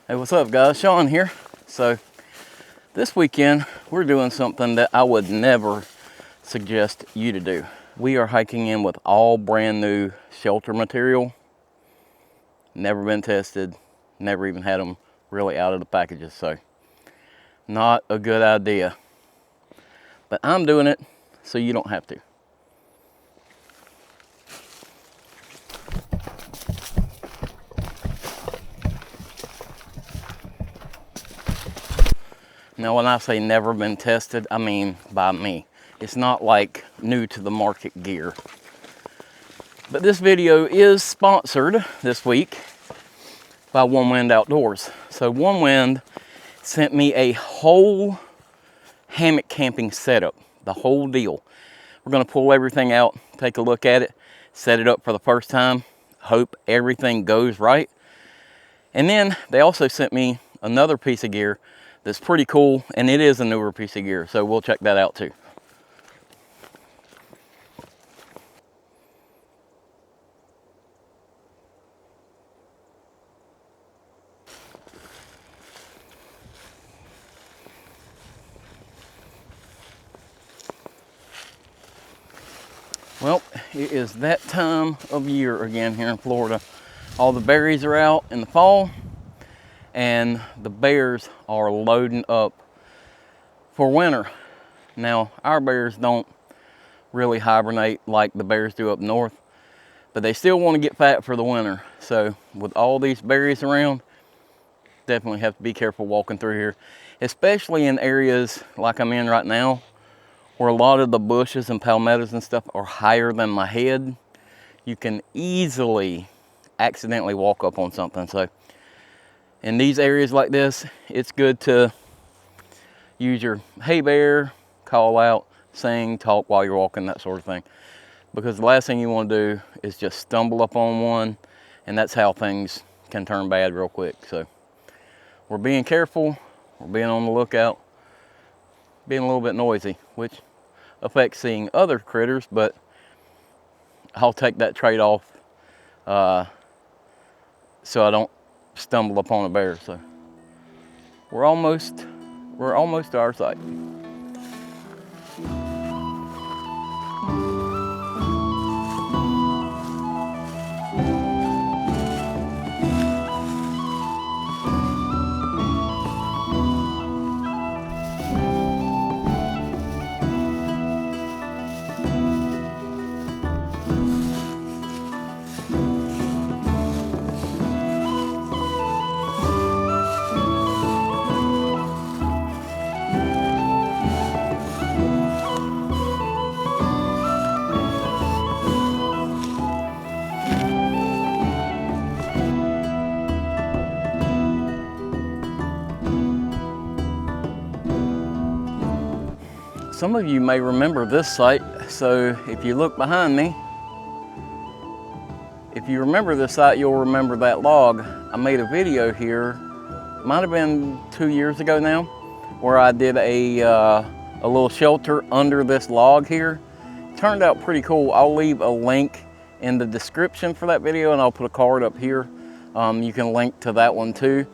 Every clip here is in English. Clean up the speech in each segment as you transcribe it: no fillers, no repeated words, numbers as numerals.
Hey, what's up guys? Sean here. So this weekend we're doing something that I would never suggest you to do. We are hiking in with all brand new shelter material. Never been tested, never even had them really out of the packages, so not a good idea. But I'm doing it so you don't have to. Now, when I say never been tested, I mean by me. It's not like new to the market gear. But this video is sponsored this week by One Wind Outdoors. So One Wind sent me a whole hammock camping setup, the whole deal. We're gonna pull everything out, take a look at it, set it up for the first time, hope everything goes right. And then they also sent me another piece of gear that's pretty cool, and it is a newer piece of gear, so we'll check that out too. Well, it is that time of year again here in Florida. All the berries are out in the fall, and the bears are loading up for winter. Now, our bears don't really hibernate like the bears do up north, but they still want to get fat for the winter. So with all these berries around, definitely have to be careful walking through here, especially in areas like I'm in right now, where a lot of the bushes and palmettos and stuff are higher than my head. You can easily accidentally walk up on something. So in these areas like this, it's good to use your hey bear, call out, sing, talk while you're walking, that sort of thing. Because the last thing you want to do is just stumble up on one, and that's how things can turn bad real quick. So we're being careful, we're being on the lookout, being a little bit noisy, which affects seeing other critters, but I'll take that trade-off so I don't stumble upon a bear. So we're almost to our site. Some of you may remember this site, so if you look behind me, if you remember this site, you'll remember that log. I made a video here, might have been 2 years ago now, where I did a little shelter under this log here. Turned out pretty cool. I'll leave a link in the description for that video, and I'll put a card up here. You can link to that one too.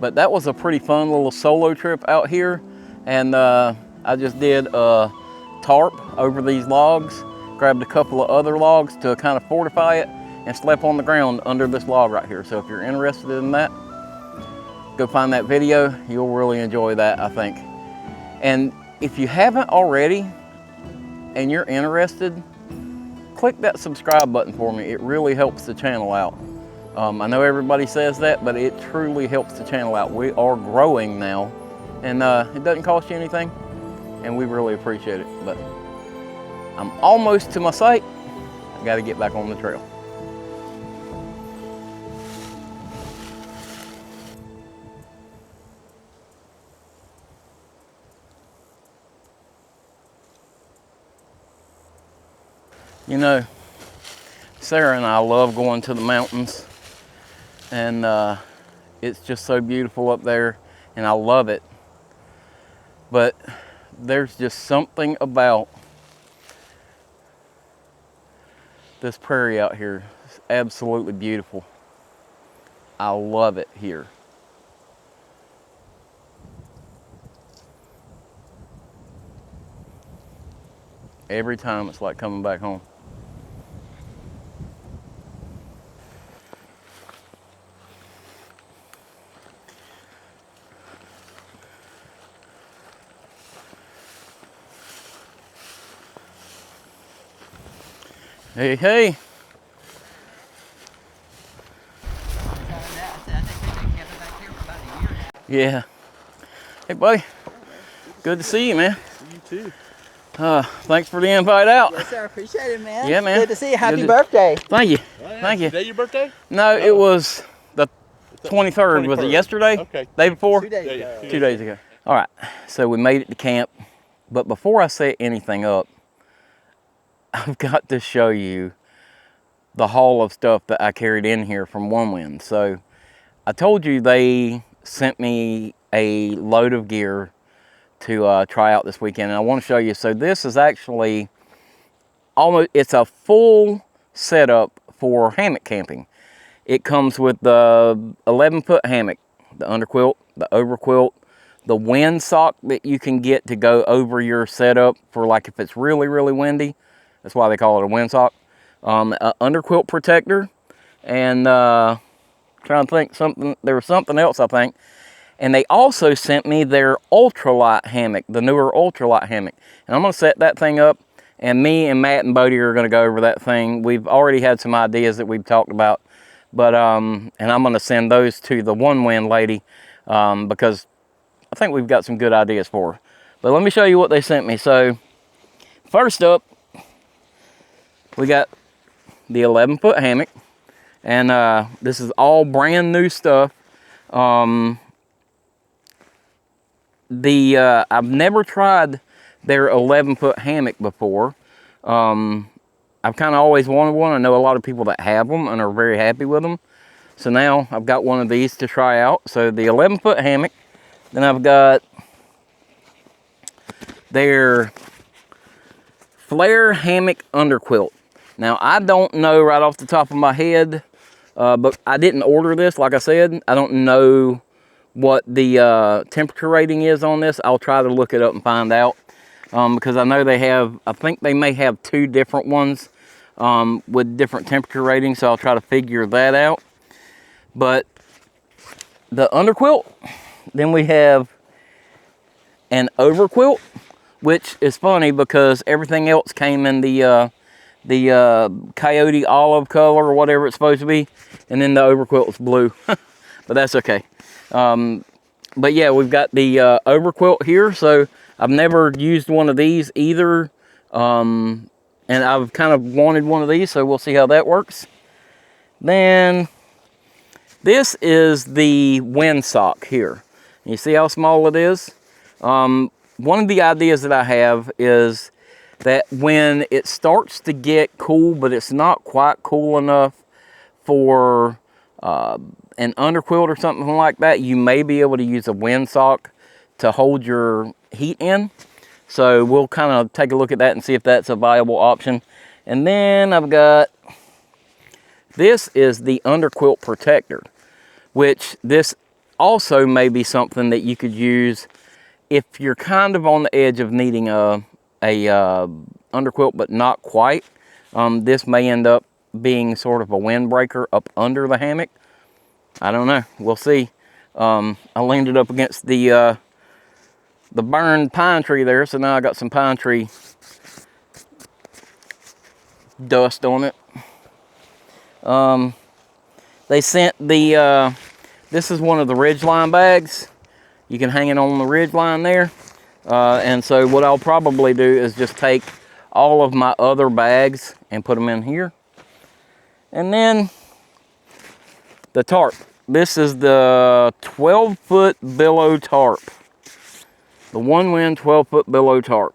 But that was a pretty fun little solo trip out here, and I just did a tarp over these logs, grabbed a couple of other logs to kind of fortify it, and slept on the ground under this log right here. So if you're interested in that, go find that video. You'll really enjoy that, I think. And if you haven't already and you're interested, click that subscribe button for me. It really helps the channel out. I know everybody says that, but it truly helps the channel out. We are growing now, and it doesn't cost you anything, and we really appreciate it. But I'm almost to my site. I got to get back on the trail. You know, Sarah and I love going to the mountains, and it's just so beautiful up there, and I love it. But there's just something about this prairie out here. It's absolutely beautiful. I love it here. Every time it's like coming back home. Hey, hey. Yeah. Hey, buddy. Good to see you, man. You too. Thanks for the invite out. Yes, sir. Appreciate it, man. Yeah, man. Good to see you. Happy birthday. Thank you. Oh, yeah. Thank you. Today your birthday? No, it was the 23rd. Was it 23rd. yesterday? Okay. Day before? 2 days Yeah, ago. yeah. 2 days ago. All right. So we made it to camp. But before I set anything up, I've got to show you the haul of stuff that I carried in here from One Wind. So I told you they sent me a load of gear to try out this weekend, and I want to show you. So this is actually almost, it's a full setup for hammock camping. It comes with the 11-foot hammock, the underquilt, the overquilt, the wind sock that you can get to go over your setup for like if it's really, really windy. That's why they call it a wind sock. Underquilt protector, and trying to think something. There was something else I think. And they also sent me their ultralight hammock, the newer ultralight hammock. And I'm gonna set that thing up, and me and Matt and Bodie are gonna go over that thing. We've already had some ideas that we've talked about, but and I'm gonna send those to the One Wind lady because I think we've got some good ideas for her. But let me show you what they sent me. So first up, we got the 11-foot hammock, and this is all brand new stuff. I've never tried their 11-foot hammock before. I've kind of always wanted one. I know a lot of people that have them and are very happy with them. So now I've got one of these to try out. So the 11-foot hammock. Then I've got their flare hammock underquilt. Now I don't know right off the top of my head, but I didn't order this. Like I said, I don't know what the temperature rating is on this. I'll try to look it up and find out because I know they have, I think they may have 2 different ones with different temperature ratings, so I'll try to figure that out. But the underquilt, then we have an overquilt, which is funny because everything else came in the coyote olive color or whatever it's supposed to be, and then the overquilt was blue. But that's okay. But yeah, we've got the overquilt here. So I've never used one of these either, and I've kind of wanted one of these, so we'll see how that works. Then this is the wind sock here. You see how small it is? One of the ideas that I have is that when it starts to get cool, but it's not quite cool enough for an underquilt or something like that, you may be able to use a wind sock to hold your heat in. So we'll kind of take a look at that and see if that's a viable option. And then I've got, this is the underquilt protector, which this also may be something that you could use if you're kind of on the edge of needing a underquilt, but not quite. This may end up being sort of a windbreaker up under the hammock. I don't know. We'll see. I leaned it up against the burned pine tree there, so now I got some pine tree dust on it. They sent the this is one of the ridgeline bags. You can hang it on the ridgeline there. And so what I'll probably do is just take all of my other bags and put them in here. And then the tarp. This is the 12-foot billow tarp. The One Wind 12-foot billow tarp.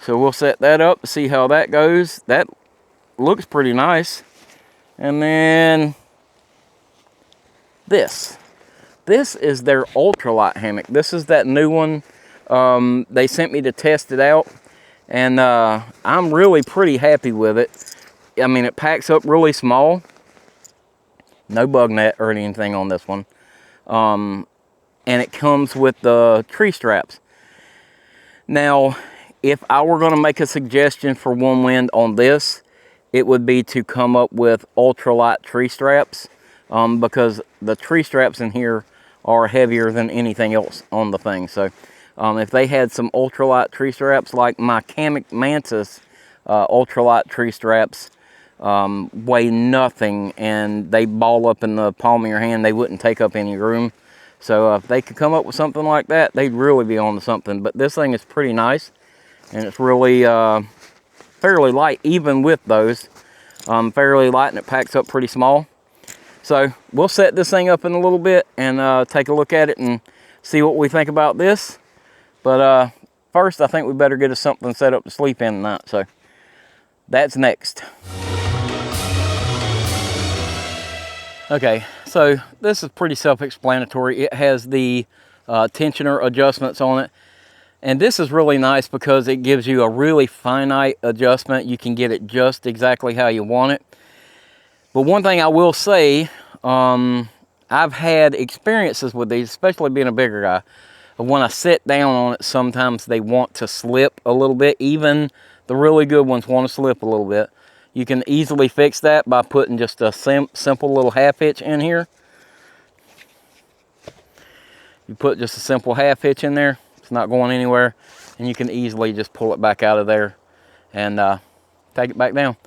So we'll set that up, see how that goes. That looks pretty nice. And then this. This is their ultralight hammock. This is that new one. They sent me to test it out, and I'm really pretty happy with it. I mean, it packs up really small. No bug net or anything on this one. And it comes with the tree straps. Now, if I were going to make a suggestion for one wind on this, it would be to come up with ultralight tree straps, because the tree straps in here are heavier than anything else on the thing. So if they had some ultralight tree straps, like my Kamek Mantis ultralight tree straps weigh nothing, and they ball up in the palm of your hand, they wouldn't take up any room. So if they could come up with something like that, they'd really be on to something. But this thing is pretty nice, and it's really fairly light, even with those. Fairly light, and it packs up pretty small. So we'll set this thing up in a little bit and take a look at it and see what we think about this. But first, I think we better get us something set up to sleep in tonight. So that's next. Okay, so this is pretty self-explanatory. It has the tensioner adjustments on it. And this is really nice because it gives you a really finite adjustment. You can get it just exactly how you want it. But one thing I will say, I've had experiences with these, especially being a bigger guy. When I sit down on it, sometimes they want to slip a little bit. Even the really good ones want to slip a little bit. You can easily fix that by putting just a simple little half hitch in here. You put just a simple half hitch in there. It's not going anywhere. And you can easily just pull it back out of there and take it back down.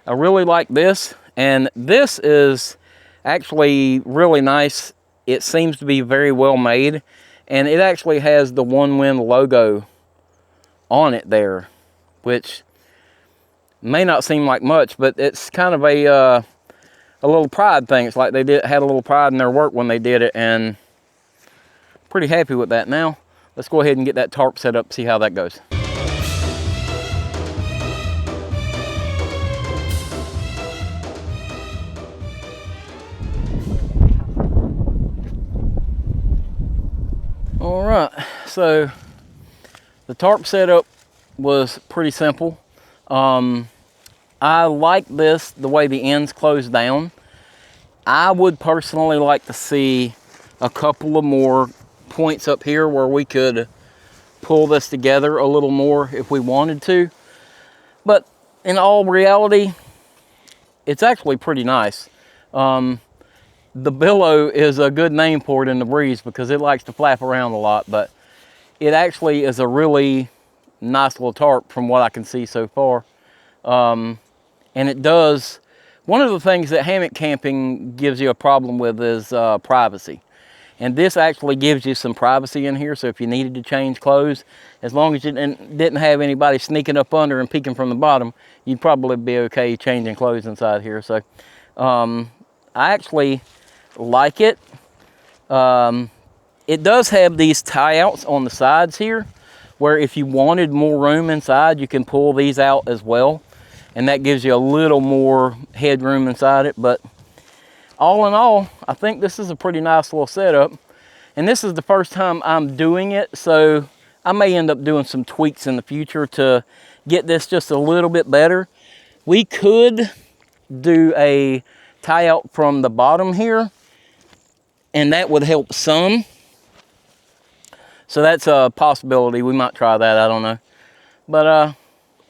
I really like this. And this is actually really nice. It seems to be very well made. And it actually has the One Wind logo on it there, which may not seem like much, but it's kind of a little pride thing. It's like they had a little pride in their work when they did it, and pretty happy with that. Now, let's go ahead and get that tarp set up, see how that goes. All right, so the tarp setup was pretty simple. I like this, the way the ends close down. I would personally like to see a couple of more points up here where we could pull this together a little more if we wanted to. But in all reality, it's actually pretty nice. The billow is a good name for it in the breeze because it likes to flap around a lot, but it actually is a really nice little tarp from what I can see so far. And it does, one of the things that hammock camping gives you a problem with is privacy. And this actually gives you some privacy in here, so if you needed to change clothes, as long as you didn't have anybody sneaking up under and peeking from the bottom, you'd probably be okay changing clothes inside here. So I actually like it. It does have these tie-outs on the sides here, where if you wanted more room inside, you can pull these out as well. And that gives you a little more headroom inside it. But all in all, I think this is a pretty nice little setup. And this is the first time I'm doing it, so I may end up doing some tweaks in the future to get this just a little bit better. We could do a tie out from the bottom here, and that would help some. So that's a possibility. We might try that, I don't know. But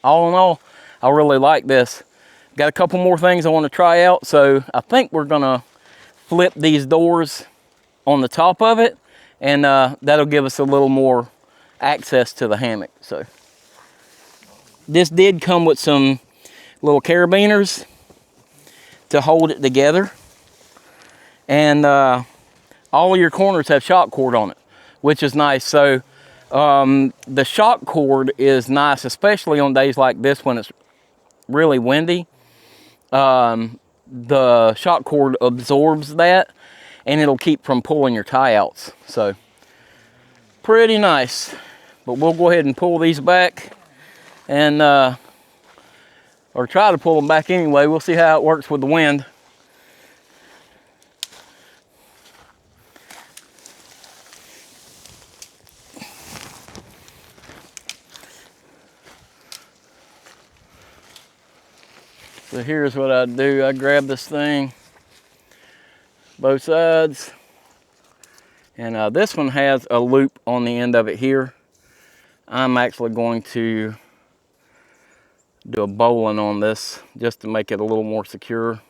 all in all, I really like this. Got a couple more things I want to try out, so I think we're gonna flip these doors on the top of it, and that'll give us a little more access to the hammock. So this did come with some little carabiners to hold it together, and all of your corners have shock cord on it, which is nice. So the shock cord is nice, especially on days like this when it's really windy. The shock cord absorbs that, and it'll keep from pulling your tie outs. So pretty nice. But we'll go ahead and pull these back, and or try to pull them back anyway. We'll see how it works with the wind. So here's what I do. I grab this thing, both sides, and this one has a loop on the end of it here. I'm actually going to do a bowline on this just to make it a little more secure.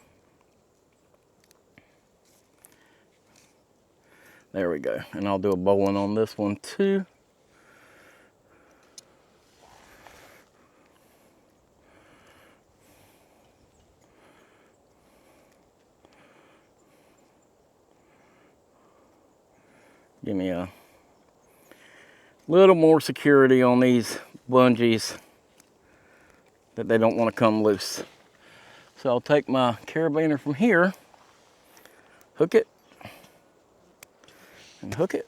There we go. And I'll do a bowline on this one too. Give me a little more security on these bungees that they don't want to come loose. So I'll take my carabiner from here, hook it, and hook it.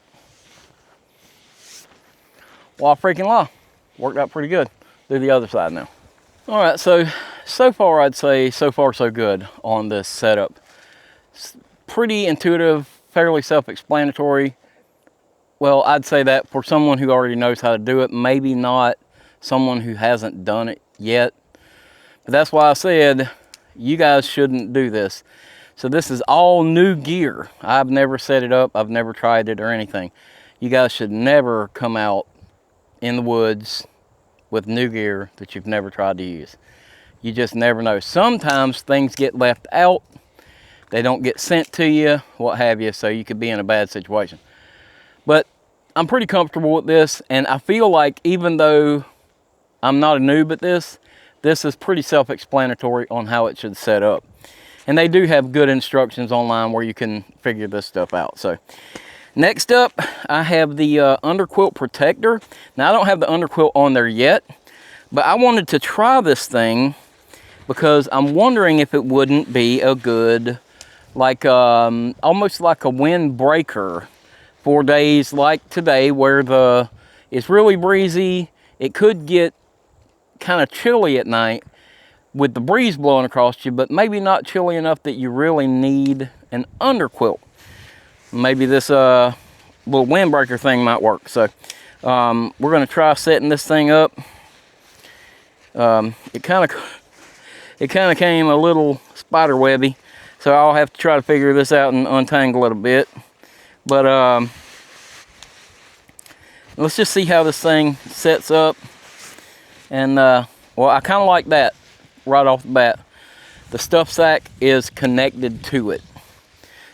Law freaking law. Worked out pretty good. Do the other side now. All right, so far I'd say so far so good on this setup. It's pretty intuitive, fairly self-explanatory. Well, I'd say that for someone who already knows how to do it, maybe not someone who hasn't done it yet. But that's why I said you guys shouldn't do this. So this is all new gear. I've never set it up. I've never tried it or anything. You guys should never come out in the woods with new gear that you've never tried to use. You just never know. Sometimes things get left out. They don't get sent to you, what have you, so you could be in a bad situation. But I'm pretty comfortable with this, and I feel like even though I'm not a noob at this, this is pretty self-explanatory on how it should set up. And they do have good instructions online where you can figure this stuff out. So next up, I have the underquilt protector. Now I don't have the underquilt on there yet, but I wanted to try this thing because I'm wondering if it wouldn't be a good, like almost like a windbreaker for days like today where it's really breezy. It could get kind of chilly at night with the breeze blowing across you, but maybe not chilly enough that you really need an underquilt. Maybe this little windbreaker thing might work. So we're gonna try setting this thing up. It kind of came a little spider webby, so I'll have to try to figure this out and untangle it a bit. But let's just see how this thing sets up. And well, I kind of like that right off the bat. The stuff sack is connected to it,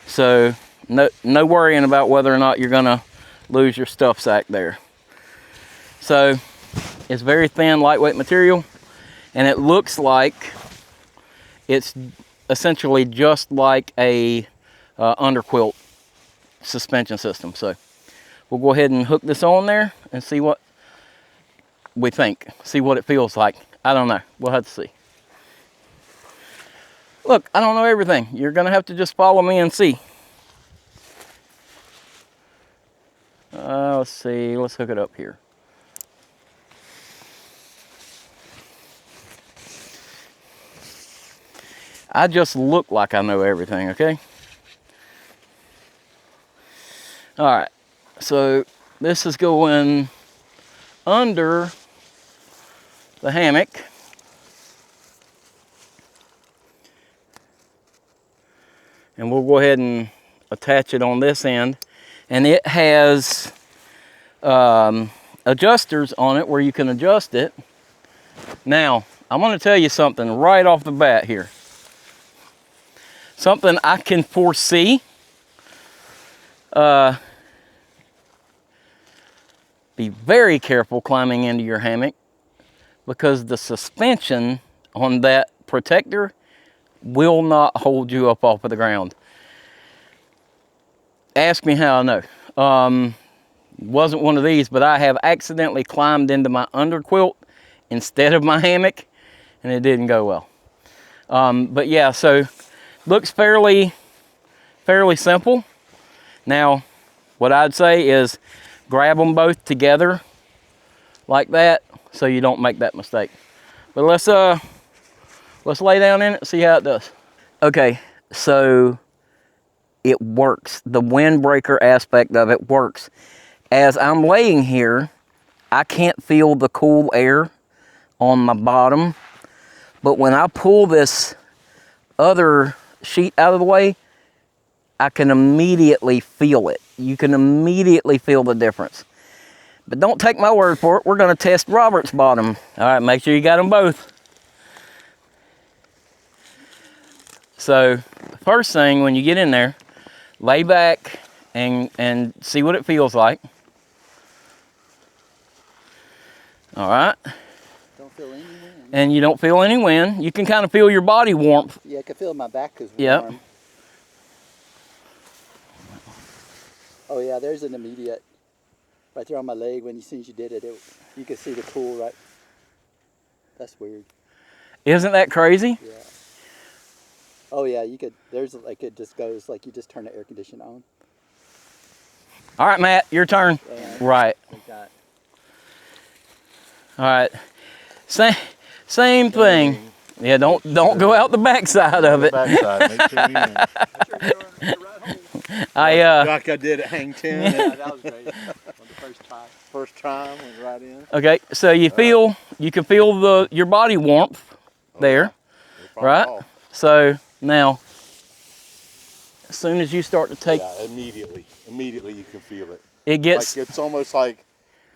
so no worrying about whether or not you're gonna lose your stuff sack there. So it's very thin, lightweight material, and it looks like it's essentially just like a underquilt suspension system. So we'll go ahead and hook this on there and see what we think, see what it feels like. I don't know, we'll have to see. Look, I don't know everything. You're gonna have to just follow me and see. Let's see, let's hook it up here. I just look like I know everything, okay? All right, so this is going under the hammock. And we'll go ahead and attach it on this end. And it has adjusters on it where you can adjust it. Now, I'm gonna tell you something right off the bat here. Something I can foresee. Be very careful climbing into your hammock because the suspension on that protector will not hold you up off of the ground. Ask me how I know. Wasn't one of these, but I have accidentally climbed into my underquilt instead of my hammock, and it didn't go well. But yeah, so looks fairly simple. Now, what I'd say is grab them both together like that so you don't make that mistake. But let's lay down in it and see how it does. Okay, so it works. The windbreaker aspect of it works. As I'm laying here, I can't feel the cool air on my bottom, but when I pull this other sheet out of the way, I can immediately feel it. You can immediately feel the difference. But don't take my word for it. We're going to test Robert's bottom. All right, make sure you got them both. So the first thing when you get in there, lay back and see what it feels like. All right. Don't feel any wind. And you don't feel any wind. You can kind of feel your body warmth. Yeah, I can feel my back is warm. Yep. Oh yeah, there's an immediate, right there on my leg. As soon as you did it, you could see the pool right. That's weird. Isn't that crazy? Yeah. Oh yeah, you could. There's like it just goes like you just turn the air conditioner on. All right, Matt, your turn. Yeah. Right. Like that. All right. Same thing. Yeah, don't go out the backside of it. Backside, make sure you win. Like I did at Hang 10. Yeah, that was great. On the first try. First time, went right in. Okay, so you can feel your body warmth there, right? Off. So now, as soon as you start to take, Yeah, immediately you can feel it. it gets, Like it's almost like,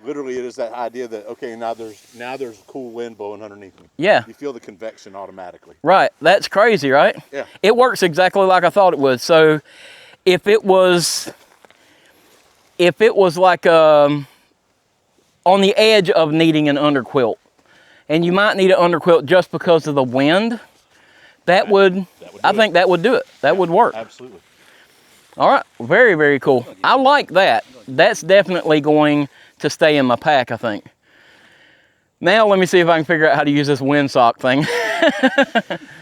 literally, it is that idea that okay, now there's cool wind blowing underneath me. yeah, You feel the convection automatically. right. That's crazy, right? Yeah. It works exactly like I thought it would. So if it was like on the edge of needing an underquilt, and you might need an underquilt just because of the wind, I think that would do it. That would work. Absolutely. All right, very, very cool. I like that. That's definitely going to stay in my pack, I think. Now let me see if I can figure out how to use this windsock thing.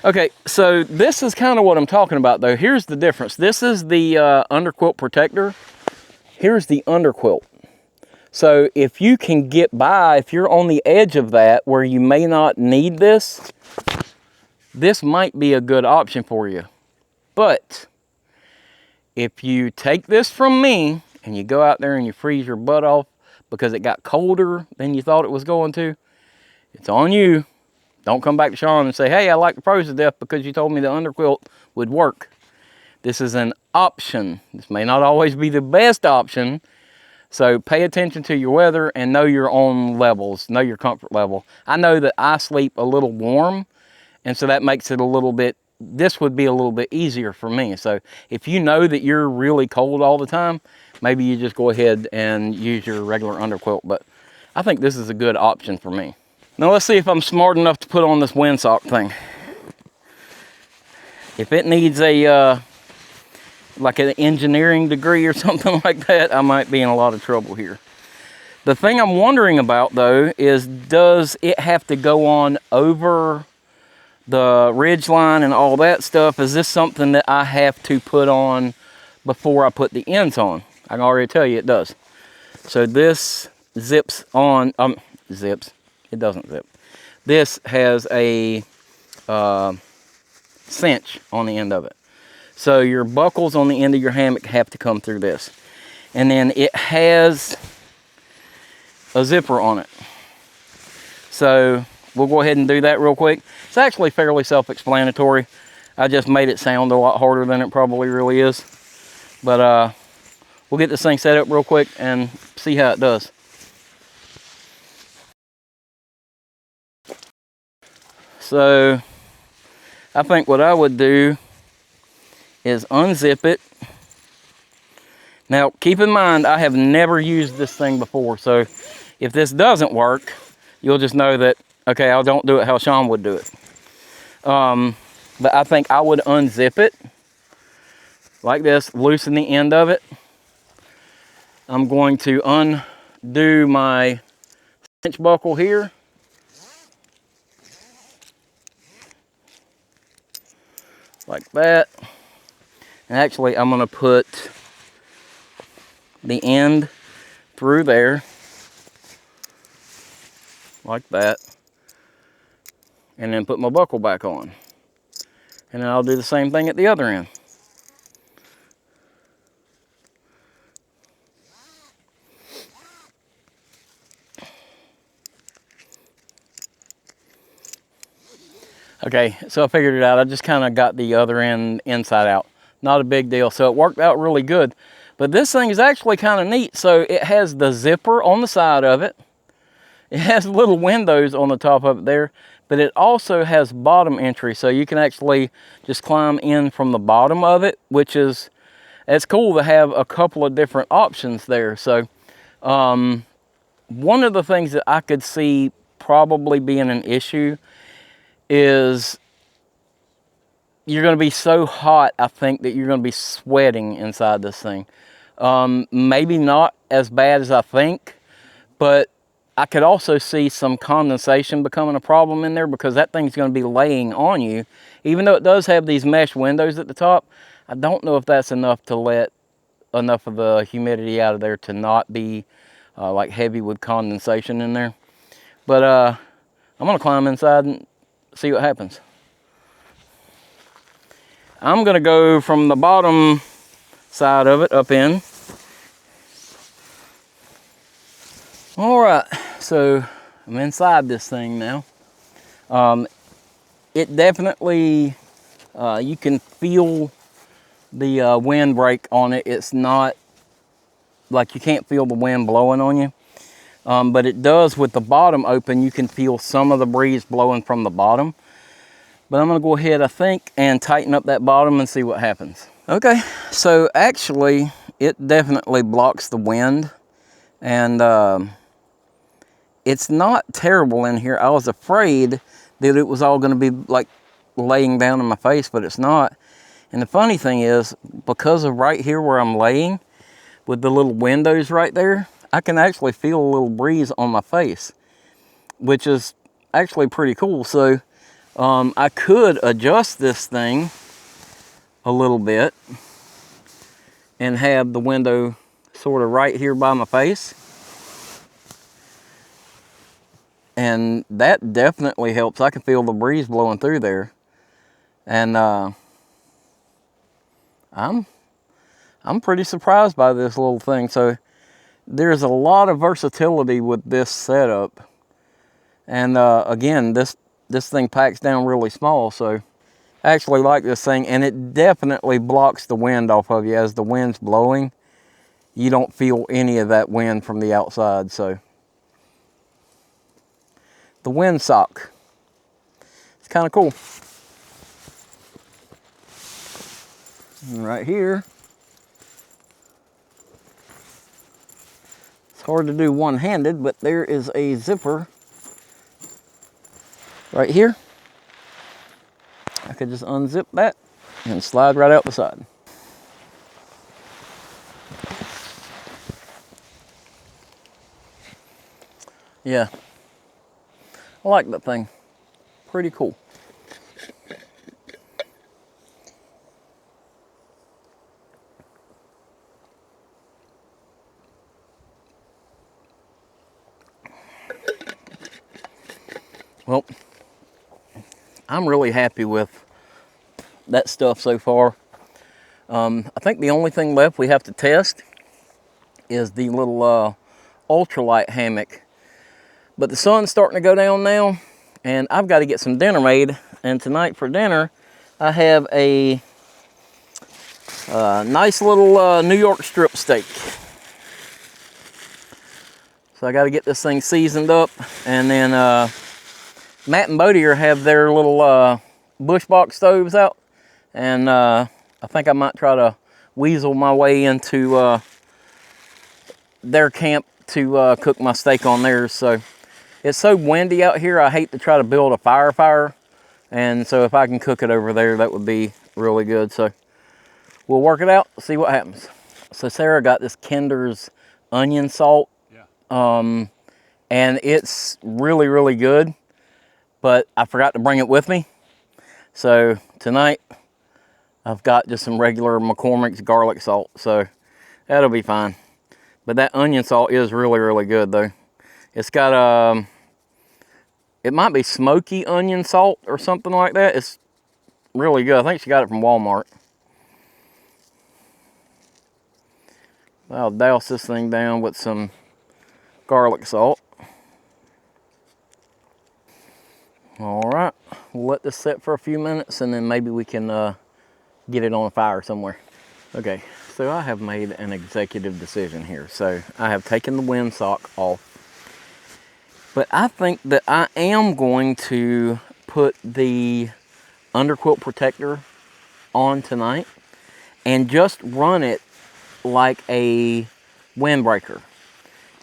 Okay, so this is kind of what I'm talking about though. Here's the difference. This is the underquilt protector. Here's the underquilt. So if you can get by, if you're on the edge of that where you may not need this, this might be a good option for you. But if you take this from me and you go out there and you freeze your butt off because it got colder than you thought it was going to, it's on you. Don't come back to Sean and say, hey, I like the froze to death because you told me the underquilt would work. This is an option. This may not always be the best option. So pay attention to your weather and know your own levels, know your comfort level. I know that I sleep a little warm, and so that makes it a little bit, this would be a little bit easier for me. So if you know that you're really cold all the time, maybe you just go ahead and use your regular underquilt. But I think this is a good option for me. Now let's see if I'm smart enough to put on this windsock thing. If it needs a, like an engineering degree or something like that, I might be in a lot of trouble here. The thing I'm wondering about though is, does it have to go on over the ridge line and all that stuff? Is this something that I have to put on before I put the ends on? I can already tell you it does. So this zips on, it doesn't zip. This has a cinch on the end of it. So your buckles on the end of your hammock have to come through this. And then it has a zipper on it. So we'll go ahead and do that real quick. It's actually fairly self-explanatory. I just made it sound a lot harder than it probably really is. But we'll get this thing set up real quick and see how it does. So I think what I would do is unzip it. Now keep in mind, I have never used this thing before, so if this doesn't work, you'll just know that, okay, I don't do it how Sean would do it. But I think I would unzip it like this, loosen the end of it. I'm going to undo my cinch buckle here. Like that. And actually I'm going to put the end through there like that, and then put my buckle back on, and then I'll do the same thing at the other end. Okay, so I figured it out. I just kind of got the other end inside out. Not a big deal. So it worked out really good. But this thing is actually kind of neat. So it has the zipper on the side of it. It has little windows on the top of it there, but it also has bottom entry. So you can actually just climb in from the bottom of it, which is, it's cool to have a couple of different options there. So one of the things that I could see probably being an issue is you're going to be so hot, I think, that you're going to be sweating inside this thing. Maybe not as bad as I think, but I could also see some condensation becoming a problem in there because that thing's going to be laying on you. Even though it does have these mesh windows at the top, I don't know if that's enough to let enough of the humidity out of there to not be like heavy with condensation in there. But I'm going to climb inside and see what happens. I'm going to go from the bottom side of it up in. All right, so I'm inside this thing now. It definitely, you can feel the wind break on it. It's not like you can't feel the wind blowing on you. But it does with the bottom open, you can feel some of the breeze blowing from the bottom. But I'm gonna go ahead, I think, and tighten up that bottom and see what happens. Okay, so actually, it definitely blocks the wind. And it's not terrible in here. I was afraid that it was all gonna be like laying down in my face, but it's not. And the funny thing is, because of right here where I'm laying, with the little windows right there, I can actually feel a little breeze on my face, which is actually pretty cool. So I could adjust this thing a little bit and have the window sort of right here by my face. And that definitely helps. I can feel the breeze blowing through there. And I'm pretty surprised by this little thing. So there's a lot of versatility with this setup. And again, this thing packs down really small, so I actually like this thing, and it definitely blocks the wind off of you. As the wind's blowing, you don't feel any of that wind from the outside. So the windsock, it's kind of cool. And right here, it's hard to do one-handed, but there is a zipper right here. I could just unzip that and slide right out the side. Yeah, I like that thing. Pretty cool. Well, I'm really happy with that stuff so far. I think the only thing left we have to test is the little ultralight hammock. But the sun's starting to go down now, and I've got to get some dinner made. And tonight for dinner, I have a nice little New York strip steak. So I got to get this thing seasoned up, and then Matt and Bodier have their little bush box stoves out, and I think I might try to weasel my way into their camp to cook my steak on theirs. So it's so windy out here, I hate to try to build a fire, and so if I can cook it over there, that would be really good. So we'll work it out, see what happens. So Sarah got this Kinder's onion salt, and it's really, really good. But I forgot to bring it with me. So tonight, I've got just some regular McCormick's garlic salt. So that'll be fine. But that onion salt is really, really good though. It's got, it might be smoky onion salt or something like that. It's really good. I think she got it from Walmart. I'll douse this thing down with some garlic salt. All right, we'll let this set for a few minutes, and then maybe we can get it on a fire somewhere. Okay, So I have made an executive decision here. So I have taken the windsock off. But I think that I am going to put the underquilt protector on tonight and just run it like a windbreaker.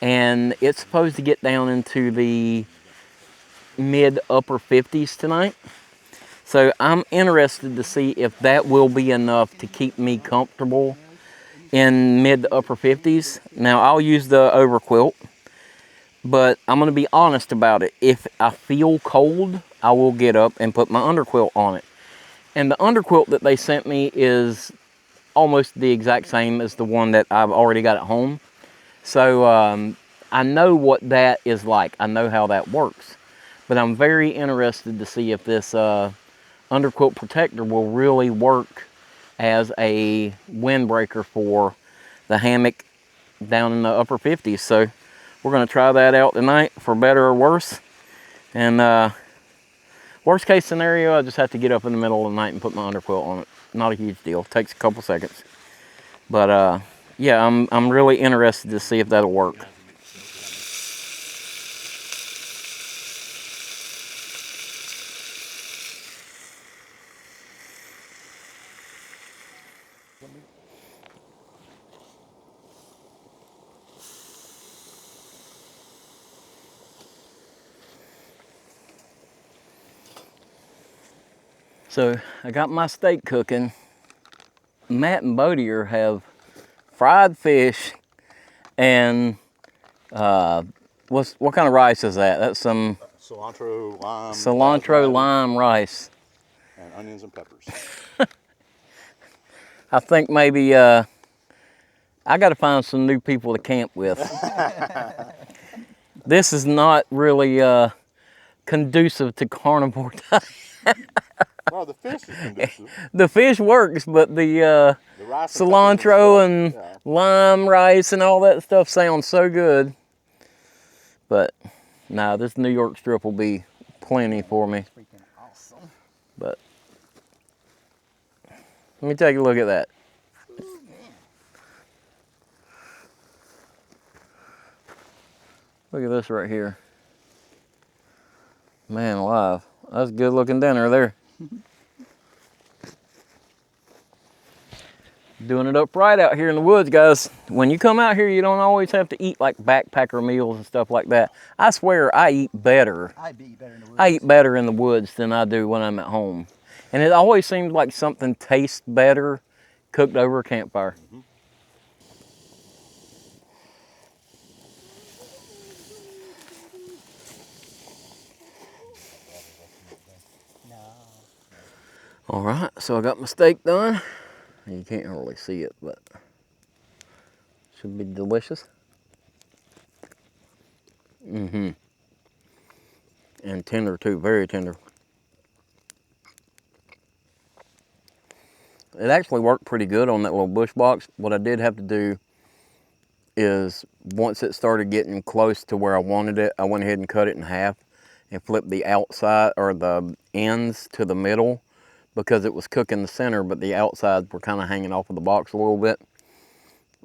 And it's supposed to get down into the mid upper 50s tonight. So I'm interested to see if that will be enough to keep me comfortable in mid to upper 50s. Now I'll use the overquilt, but I'm going to be honest about it. If I feel cold, I will get up and put my underquilt on it. And the underquilt that they sent me is almost the exact same as the one that I've already got at home. So I know what that is like. I know how that works. But I'm very interested to see if this underquilt protector will really work as a windbreaker for the hammock down in the upper 50s. So we're going to try that out tonight for better or worse. And worst case scenario, I just have to get up in the middle of the night and put my underquilt on it. Not a huge deal. Takes a couple seconds. But yeah, I'm really interested to see if that'll work. So I got my steak cooking. Matt and Bodier have fried fish and what kind of rice is that? That's some cilantro, lime rice. and onions and peppers. I think maybe I got to find some new people to camp with. This is not really conducive to carnivore diet. Well, the fish is conducive. The fish works, but the rice cilantro and and lime rice and all that stuff sounds so good. But nah, this New York strip will be plenty for me. Freaking awesome. But let me take a look at that. Look at this right here. Man alive. That's a good looking dinner there. Doing it up right out here in the woods, guys. When you come out here, you don't always have to eat like backpacker meals and stuff like that. I swear I eat better. I eat better in the woods. I eat better in the woods than I do when I'm at home. And it always seems like something tastes better cooked over a campfire. Mm-hmm. No. All right, so I got my steak done. You can't really see it, but should be delicious. And tender too, very tender. It actually worked pretty good on that little bush box. What I did have to do is once it started getting close to where I wanted it, I went ahead and cut it in half and flipped the outside or the ends to the middle, because it was cooking the center, but the outsides were kind of hanging off of the box a little bit.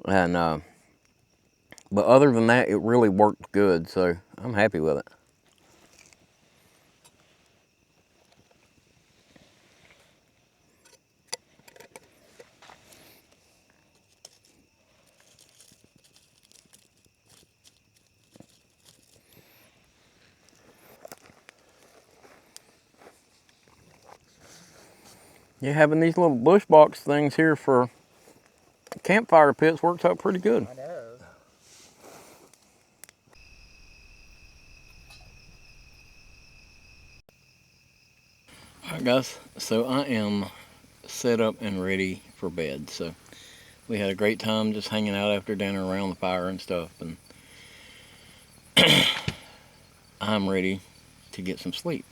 And but other than that, it really worked good, so I'm happy with it. Yeah, having these little bush box things here for campfire pits works out pretty good. I know. Alright guys, so I am set up and ready for bed. So we had a great time just hanging out after dinner around the fire and stuff, and I'm ready to get some sleep.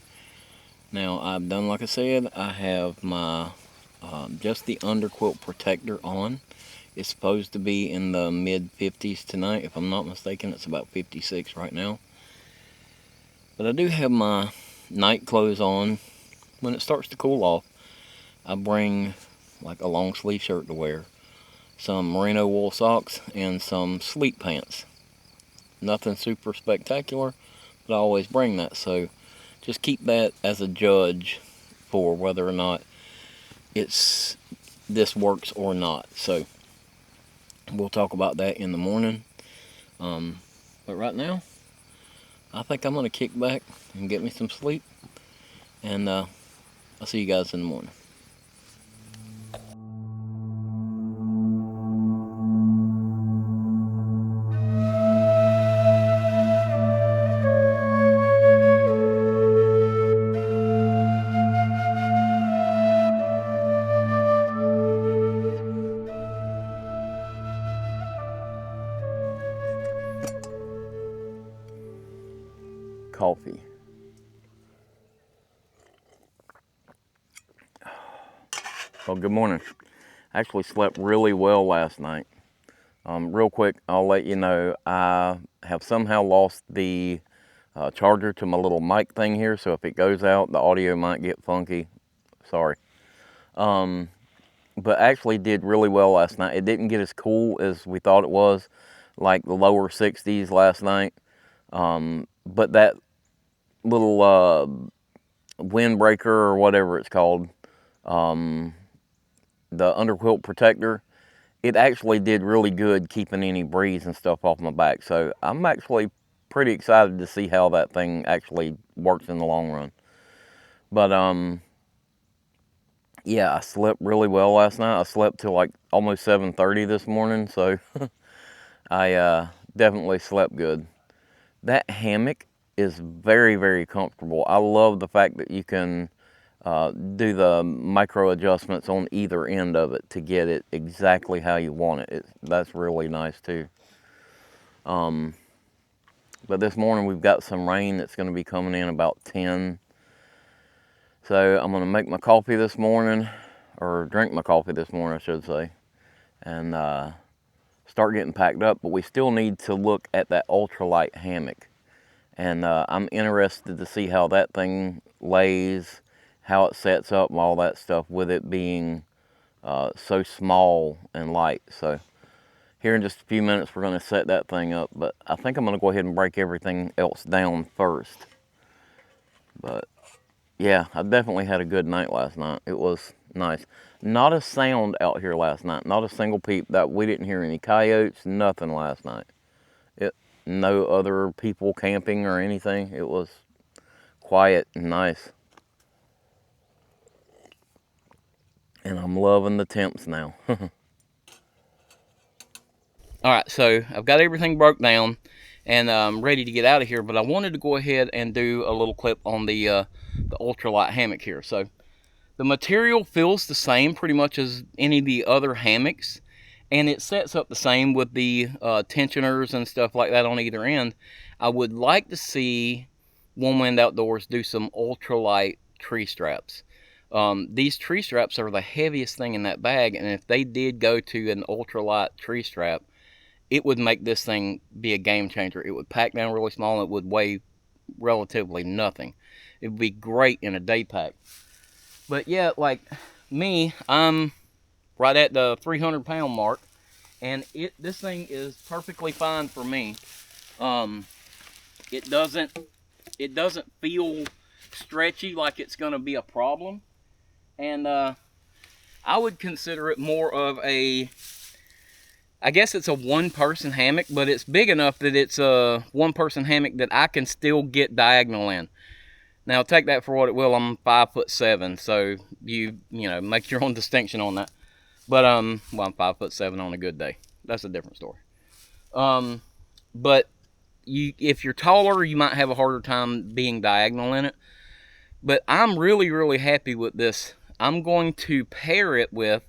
Now I've done like I said, I have my just the underquilt protector on. It's supposed to be in the mid 50s tonight. If I'm not mistaken, it's about 56 right now. But I do have my night clothes on. When it starts to cool off, I bring like a long sleeve shirt to wear. some merino wool socks, and some sleep pants. Nothing super spectacular, but I always bring that, so just keep that as a judge for whether or not this works or not. So we'll talk about that in the morning. But right now, I think I'm going to kick back and get me some sleep, and I'll see you guys in the morning. Coffee. Well, good morning. I actually slept really well last night. Real quick, I'll let you know I have somehow lost the charger to my little mic thing here, so if it goes out, the audio might get funky. Sorry. But actually did really well last night. It didn't get as cool as we thought it was, like the lower 60s last night. But that little windbreaker or whatever it's called, the underquilt protector, it actually did really good keeping any breeze and stuff off my back. So I'm actually pretty excited to see how that thing actually works in the long run. But yeah, I slept really well last night. I slept till like almost 7:30 this morning, so I definitely slept good. That hammock is very, very comfortable. I love the fact that you can do the micro adjustments on either end of it to get it exactly how you want it. That's really nice too. But this morning we've got some rain that's going to be coming in about 10. So I'm going to make my coffee this morning, or drink my coffee this morning I should say, and start getting packed up. But we still need to look at that ultralight hammock. And I'm interested to see how that thing lays, how it sets up and all that stuff with it being so small and light. So here in just a few minutes we're going to set that thing up, but I think I'm going to go ahead and break everything else down first. But yeah, I definitely had a good night last night. It was nice. Not a sound out here last night, not a single peep. That we didn't hear any coyotes, nothing last night. No other people camping or anything. It was quiet and nice. And I'm loving the temps now. Alright, so I've got everything broke down and I'm ready to get out of here, but I wanted to go ahead and do a little clip on the ultralight hammock here. So the material feels the same pretty much as any of the other hammocks, and it sets up the same with the tensioners and stuff like that on either end. I would like to see One Wind Outdoors do some ultralight tree straps. These tree straps are the heaviest thing in that bag, and if they did go to an ultralight tree strap, it would make this thing be a game changer. It would pack down really small and it would weigh relatively nothing. It would be great in a day pack. But yeah, like me, I'm right at the 300-pound mark, and this thing is perfectly fine for me. It doesn't feel stretchy like it's going to be a problem, and I would consider it more of a, I guess it's a one-person hammock, but it's big enough that it's a one-person hammock that I can still get diagonal in. Now, take that for what it will. I'm 5'7", so you know, make your own distinction on that. But well, I'm 5'7" on a good day. That's a different story. But if you're taller, you might have a harder time being diagonal in it. But I'm really, really happy with this. I'm going to pair it with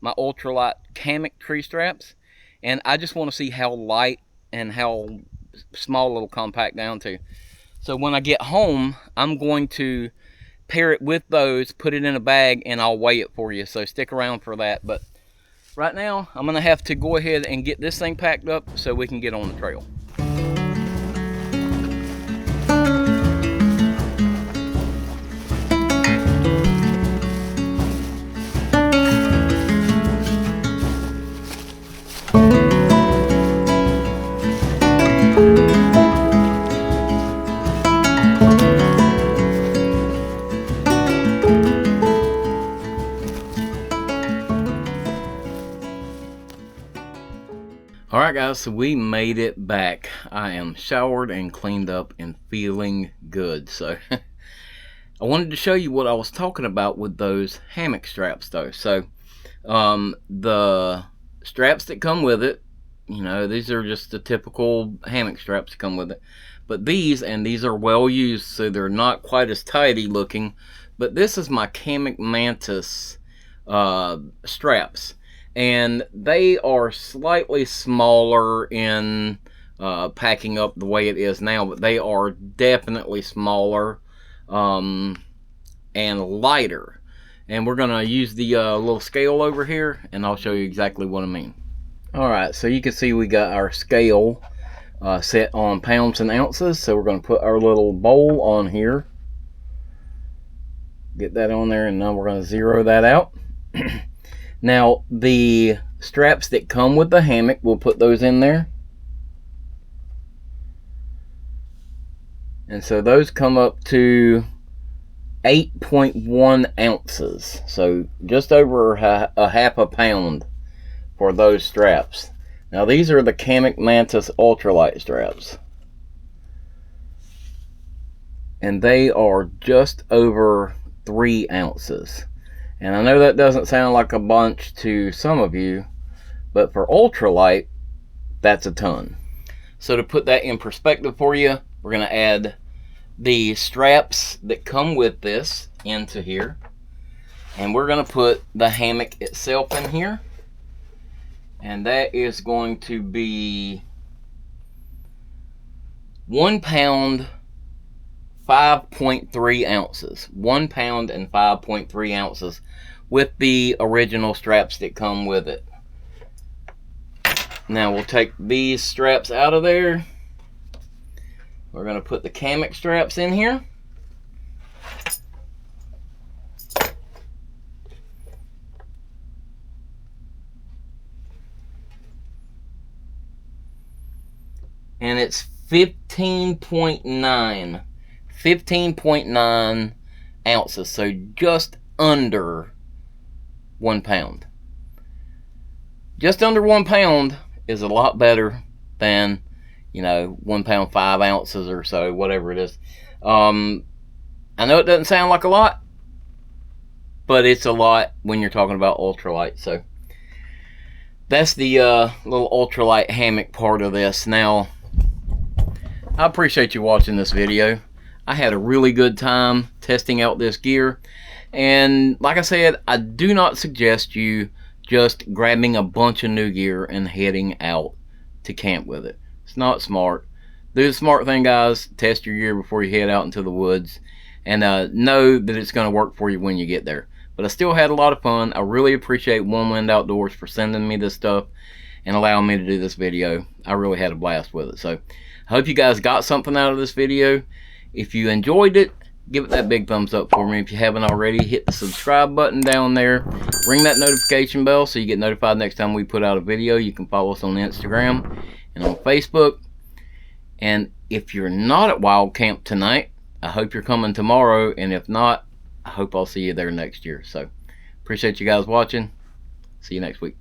my ultralight hammock tree straps, and I just want to see how light and how small it'll compact down to. So when I get home, I'm going to pair it with those, put it in a bag, and I'll weigh it for you. So stick around for that. But right now, I'm going to have to go ahead and get this thing packed up so we can get on the trail. Alright guys, so we made it back. I am showered and cleaned up and feeling good. So I wanted to show you what I was talking about with those hammock straps though. So the straps that come with it, you know, these are just the typical hammock straps that come with it. But these are well used, so they're not quite as tidy looking. But this is my Hammock Mantis straps. And they are slightly smaller in packing up the way it is now, but they are definitely smaller and lighter. And we're gonna use the little scale over here, and I'll show you exactly what I mean. All right, so you can see we got our scale set on pounds and ounces. So we're gonna put our little bowl on here, get that on there, and now we're gonna zero that out. Now, the straps that come with the hammock, we'll put those in there. And so those come up to 8.1 ounces. So just over a half a pound for those straps. Now, these are the Hammock Mantis ultralight straps. And they are just over 3 ounces. And I know that doesn't sound like a bunch to some of you, but for ultralight, that's a ton. So to put that in perspective for you, we're going to add the straps that come with this into here. And we're going to put the hammock itself in here. And that is going to be 1 pound, 5.3 ounces. 1 pound and 5.3 ounces with the original straps that come with it. Now we'll take these straps out of there. We're going to put the hammock straps in here. And it's 15.9 ounces, so just under 1 pound. Just under 1 pound is a lot better than, you know, 1 pound 5 ounces or so, whatever it is. I know it doesn't sound like a lot, but it's a lot when you're talking about ultralight. So that's the little ultralight hammock part of this. Now, I appreciate you watching this video. I had a really good time testing out this gear. And like I said, I do not suggest you just grabbing a bunch of new gear and heading out to camp with it. It's not smart. Do the smart thing, guys. Test your gear before you head out into the woods. And know that it's going to work for you when you get there. But I still had a lot of fun. I really appreciate One Wind Outdoors for sending me this stuff and allowing me to do this video. I really had a blast with it. So I hope you guys got something out of this video. If you enjoyed it, give it that big thumbs up for me. If you haven't already, hit the subscribe button down there. Ring that notification bell so you get notified next time we put out a video. You can follow us on Instagram and on Facebook. And if you're not at Wild Camp tonight, I hope you're coming tomorrow. And if not, I hope I'll see you there next year. So appreciate you guys watching. See you next week.